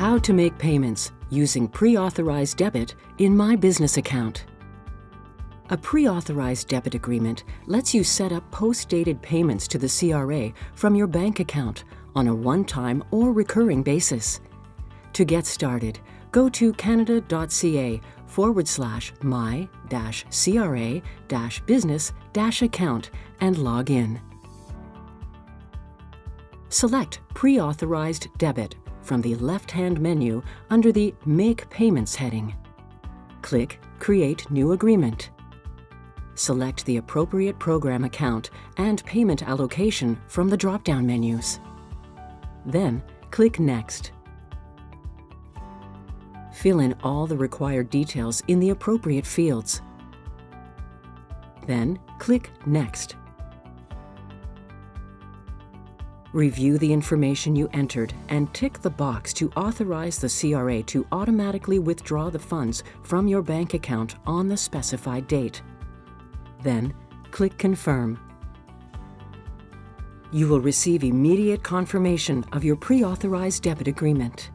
How to make payments using pre-authorized debit in my business account. A pre-authorized debit agreement lets you set up post-dated payments to the CRA from your bank account on a one-time or recurring basis. To get started, go to canada.ca/my-CRA-business-account and log in. Select Pre-authorized Debit from the left-hand menu under the Make Payments heading. Click Create New Agreement. Select the appropriate program account and payment allocation from the drop-down menus. Then, click Next. Fill in all the required details in the appropriate fields. Then, click Next. Review the information you entered and tick the box to authorize the CRA to automatically withdraw the funds from your bank account on the specified date. Then, click Confirm. You will receive immediate confirmation of your pre-authorized debit agreement.